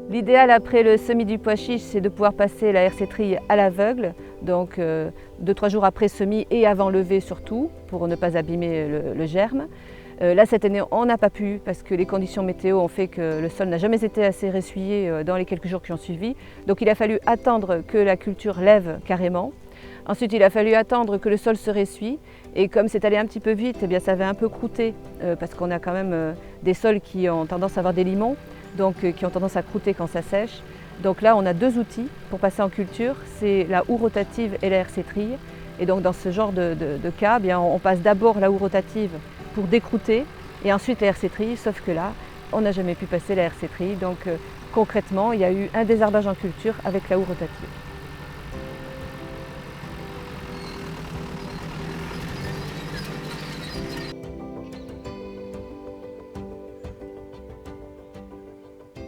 L'idéal après le semis du pois chiche, c'est de pouvoir passer la RC-trille à l'aveugle, donc 2-3 jours après semis et avant levée surtout, pour ne pas abîmer le germe. Là cette année on n'a pas pu parce que les conditions météo ont fait que le sol n'a jamais été assez ressuyé dans les quelques jours qui ont suivi. Donc il a fallu attendre que la culture lève carrément. Ensuite il a fallu attendre que le sol se ressuie et comme c'est allé un petit peu vite, eh bien, ça avait un peu croûté parce qu'on a quand même des sols qui ont tendance à avoir des limons, donc qui ont tendance à croûter quand ça sèche. Donc là on a 2 outils pour passer en culture, c'est la houe rotative et la RC-trille. Et donc dans ce genre de cas, eh bien, on passe d'abord la houe rotative pour décrouter et ensuite la RC-trille, sauf que là, on n'a jamais pu passer la RC-trille. Donc concrètement, il y a eu un désherbage en culture avec la houe rotative.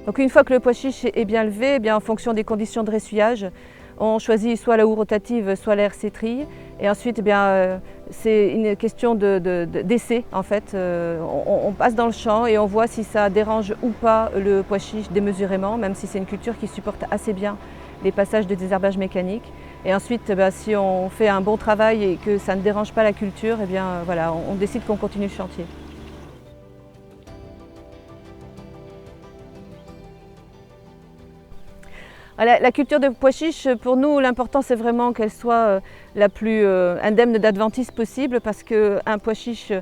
Donc une fois que le pois chiche est bien levé, eh bien, en fonction des conditions de ressuyage, on choisit soit la houe rotative, soit la RC-trille. Et ensuite, eh c'est une question d'essai en fait. On passe dans le champ et on voit si ça dérange ou pas le pois chiche démesurément, même si c'est une culture qui supporte assez bien les passages de désherbage mécanique. Et ensuite, si on fait un bon travail et que ça ne dérange pas la culture, eh bien, voilà, on décide qu'on continue le chantier. La culture de pois chiche, pour nous, l'important c'est vraiment qu'elle soit la plus indemne d'adventices possible parce qu'un pois chiche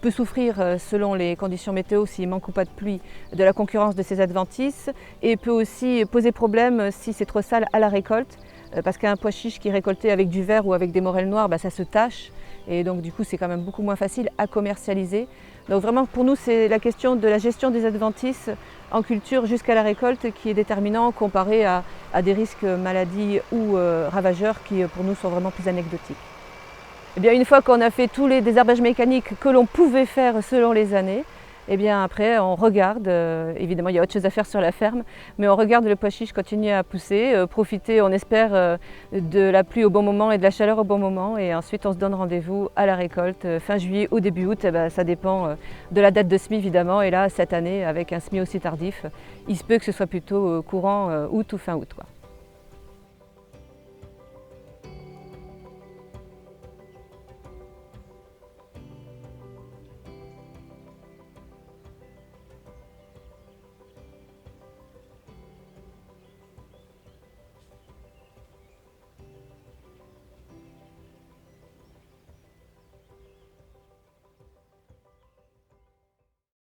peut souffrir selon les conditions météo, s'il manque ou pas de pluie, de la concurrence de ces adventices et peut aussi poser problème si c'est trop sale à la récolte parce qu'un pois chiche qui est récolté avec du vert ou avec des morels noirs, ça se tache et donc du coup c'est quand même beaucoup moins facile à commercialiser. Donc vraiment pour nous c'est la question de la gestion des adventices en culture jusqu'à la récolte qui est déterminant comparé à des risques maladies ou ravageurs qui pour nous sont vraiment plus anecdotiques. Et bien, une fois qu'on a fait tous les désherbages mécaniques que l'on pouvait faire selon les années, et bien après on regarde, évidemment il y a autre chose à faire sur la ferme, mais on regarde le pois chiche continuer à pousser, profiter on espère de la pluie au bon moment et de la chaleur au bon moment et ensuite on se donne rendez-vous à la récolte fin juillet ou début août, ça dépend de la date de semis évidemment et là cette année avec un semis aussi tardif, il se peut que ce soit plutôt courant août ou fin août, quoi.